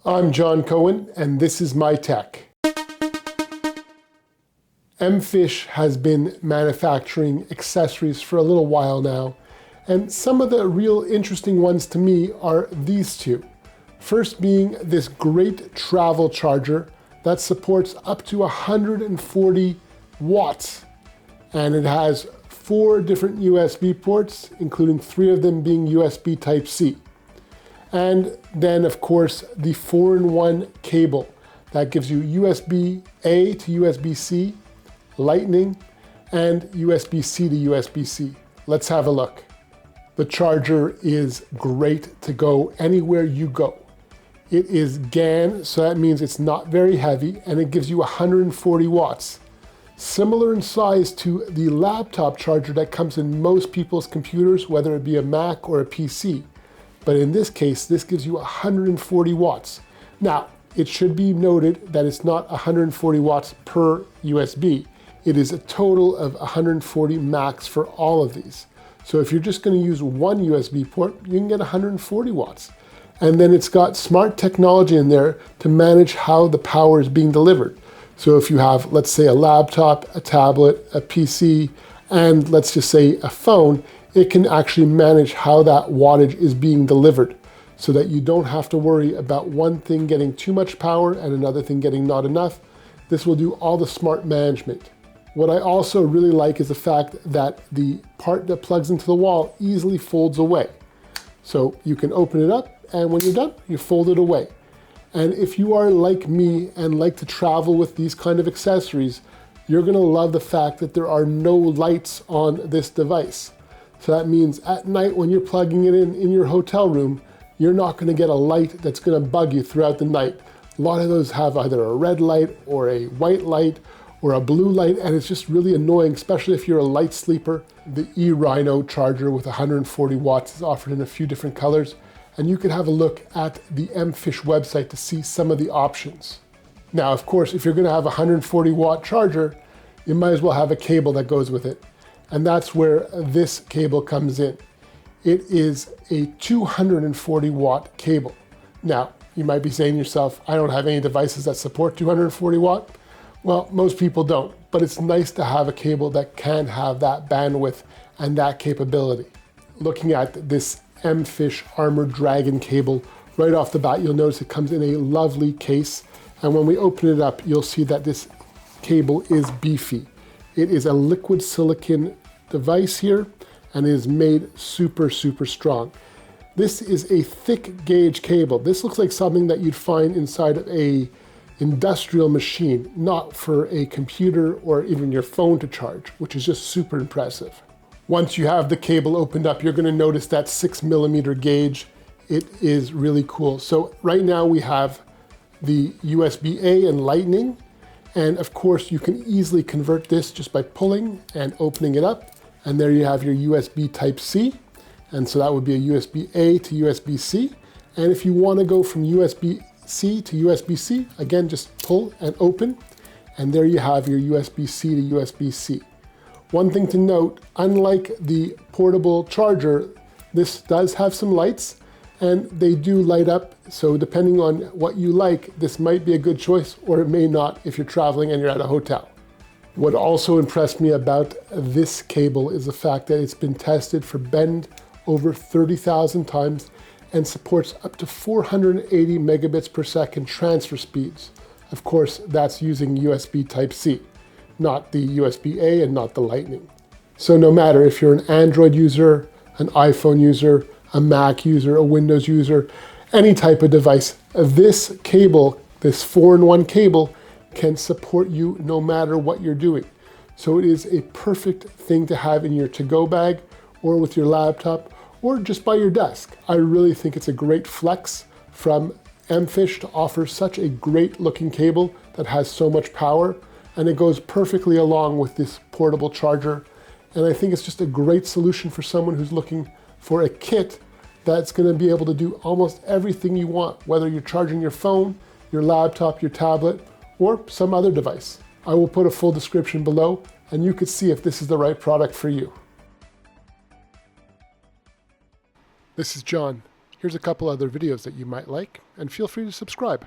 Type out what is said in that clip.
I'm John Cohen, and this is My Tech. mfish has been manufacturing accessories for a little while now, and some of the real interesting ones to me are these two. First being this great travel charger that supports up to 140 watts, and it has 4 different USB ports, including 3 of them being USB Type-C. And then, of course, the 4-in-1 cable that gives you USB-A to USB-C, Lightning, and USB-C to USB-C. Let's have a look. The charger is great to go anywhere you go. It is GaN, so that means it's not very heavy, and it gives you 140 watts. Similar in size to the laptop charger that comes in most people's computers, whether it be a Mac or a PC. But in this case, this gives you 140 watts. Now, it should be noted that it's not 140 watts per USB. It is a total of 140 max for all of these. So if you're just going to use one USB port, you can get 140 watts. And then it's got smart technology in there to manage how the power is being delivered. So if you have, let's say, a laptop, a tablet, a PC, and let's just say a phone, it can actually manage how that wattage is being delivered so that you don't have to worry about one thing getting too much power and another thing getting not enough. This will do all the smart management. What I also really like is the fact that the part that plugs into the wall easily folds away. So you can open it up, and when you're done, you fold it away. And if you are like me and like to travel with these kind of accessories, you're gonna love the fact that there are no lights on this device. So that means at night when you're plugging it in your hotel room, you're not gonna get a light that's gonna bug you throughout the night. A lot of those have either a red light or a white light or a blue light, and it's just really annoying, especially if you're a light sleeper. The E-RIHNO charger with 140 watts is offered in a few different colors, and you can have a look at the mfish website to see some of the options. Now, of course, if you're gonna have a 140 watt charger, you might as well have a cable that goes with it. And that's where this cable comes in. It is a 240 watt cable. Now, you might be saying to yourself, I don't have any devices that support 240 watt. Well, most people don't, but it's nice to have a cable that can have that bandwidth and that capability. Looking at this mfish Armored Dragon cable, right off the bat, you'll notice it comes in a lovely case. And when we open it up, you'll see that this cable is beefy. It is a liquid silicon device here, and it is made super strong. This is a thick gauge cable. This looks like something that you'd find inside of a industrial machine, not for a computer or even your phone to charge, which is just super impressive. Once you have the cable opened up, you're gonna notice that 6mm gauge. It is really cool. So right now we have the USB-A and Lightning, and of course you can easily convert this just by pulling and opening it up, and there you have your USB Type-C, and so that would be a USB-A to USB-C. And if you wanna go from USB-C to USB-C, again, just pull and open, and there you have your USB-C to USB-C. One thing to note, unlike the portable charger, this does have some lights, and they do light up, so depending on what you like, this might be a good choice, or it may not if you're traveling and you're at a hotel. What also impressed me about this cable is the fact that it's been tested for bend over 30,000 times and supports up to 480 megabits per second transfer speeds. Of course, that's using USB Type-C, not the USB-A and not the Lightning. So no matter if you're an Android user, an iPhone user, a Mac user, a Windows user, any type of device, this cable, this 4-in-1 cable, can support you no matter what you're doing. So it is a perfect thing to have in your to-go bag or with your laptop or just by your desk. I really think it's a great flex from mfish to offer such a great looking cable that has so much power, and it goes perfectly along with this portable charger. And I think it's just a great solution for someone who's looking for a kit that's going to be able to do almost everything you want, whether you're charging your phone, your laptop, your tablet, or some other device. I will put a full description below, and you could see if this is the right product for you. This is John. Here's a couple other videos that you might like, and feel free to subscribe.